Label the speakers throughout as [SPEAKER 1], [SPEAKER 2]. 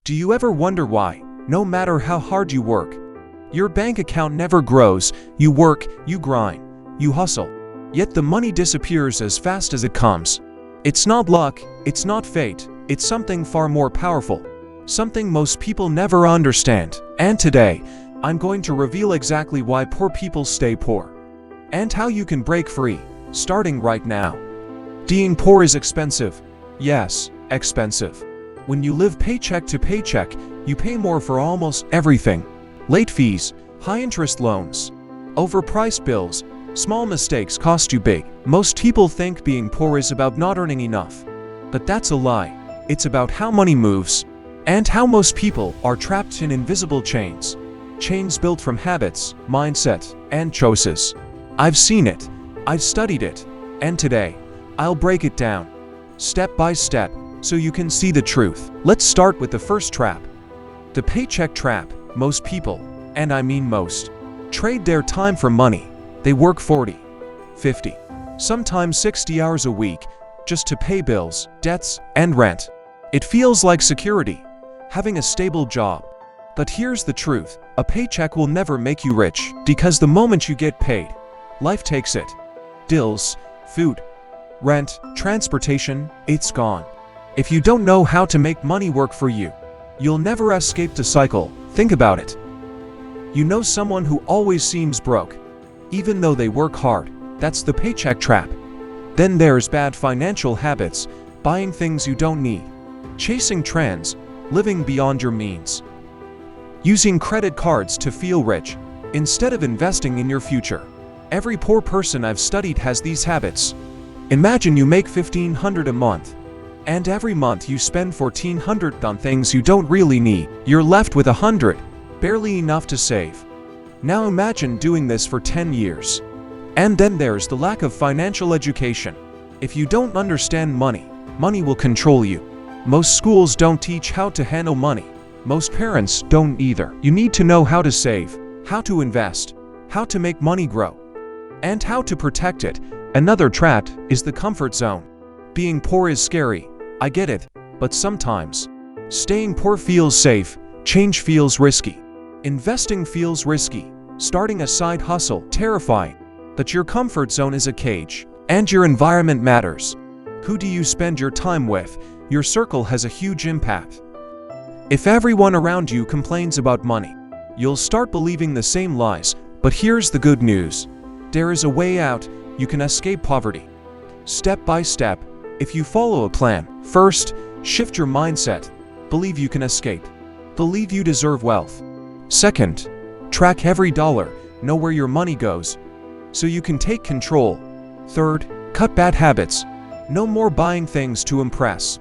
[SPEAKER 1] Do you ever wonder why, no matter how hard you work, your bank account never grows? You work, you grind, you hustle, yet the money disappears as fast as it comes. It's not luck, it's not fate, it's something far more powerful, something most people never understand. And today, I'm going to reveal exactly why poor people stay poor, and how you can break free, starting right now. Being poor is expensive. Yes, expensive. When you live paycheck to paycheck, you pay more for almost everything. Late fees, high-interest loans, overpriced bills, small mistakes cost you big. Most people think being poor is about not earning enough. But that's a lie. It's about how money moves, and how most people are trapped in invisible chains. Chains built from habits, mindset, and choices. I've seen it, I've studied it, and today, I'll break it down, step by step, so you can see the truth. Let's start with the first trap. The paycheck trap. Most people, and I mean most, trade their time for money. They work 40, 50, sometimes 60 hours a week just to pay bills, debts, and rent. It feels like security, having a stable job. But here's the truth, a paycheck will never make you rich, because the moment you get paid, life takes it. Bills, food, rent, transportation, it's gone. If you don't know how to make money work for you, you'll never escape the cycle. Think about it. You know someone who always seems broke, even though they work hard. That's the paycheck trap. Then there's bad financial habits, buying things you don't need, chasing trends, living beyond your means, using credit cards to feel rich, instead of investing in your future. Every poor person I've studied has these habits. Imagine you make $1,500 a month, and every month you spend $1,400 on things you don't really need. You're left with $100, barely enough to save. Now imagine doing this for 10 years. And then there's the lack of financial education. If you don't understand money, money will control you. Most schools don't teach how to handle money. Most parents don't either. You need to know how to save, how to invest, how to make money grow, and how to protect it. Another trap is the comfort zone. Being poor is scary, I get it, but sometimes staying poor feels safe, change feels risky, investing feels risky, starting a side hustle terrifying. But your comfort zone is a cage, and your environment matters. Who do you spend your time with? Your circle has a huge impact. If everyone around you complains about money, you'll start believing the same lies. But here's the good news. There is a way out. You can escape poverty, step by step, if you follow a plan. First, shift your mindset. Believe you can escape. Believe you deserve wealth. Second, track every dollar. Know where your money goes, so you can take control. Third, cut bad habits. No more buying things to impress.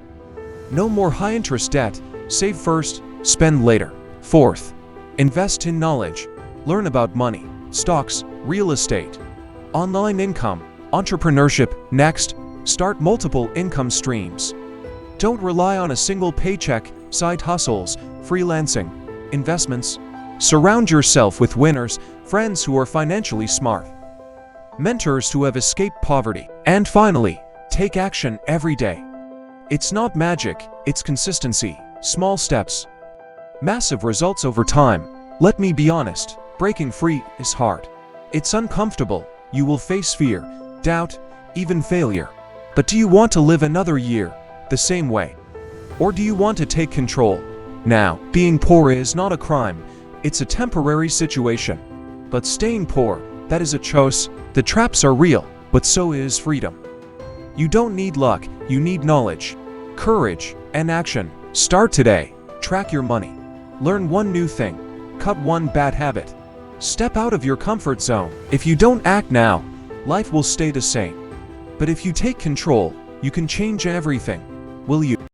[SPEAKER 1] No more high-interest debt. Save first, spend later. Fourth, invest in knowledge. Learn about money, stocks, real estate, online income, entrepreneurship. Next, start multiple income streams. Don't rely on a single paycheck. Side hustles, freelancing, investments. Surround yourself with winners, friends who are financially smart, mentors who have escaped poverty. And finally, take action every day. It's not magic, it's consistency, small steps, massive results over time. Let me be honest, breaking free is hard. It's uncomfortable. You will face fear, doubt, even failure. But do you want to live another year the same way? Or do you want to take control now? Being poor is not a crime, it's a temporary situation. But staying poor, that is a choice. The traps are real, but so is freedom. You don't need luck, you need knowledge, courage, and action. Start today. Track your money. Learn one new thing. Cut one bad habit. Step out of your comfort zone. If you don't act now, life will stay the same. But if you take control, you can change everything. Will you?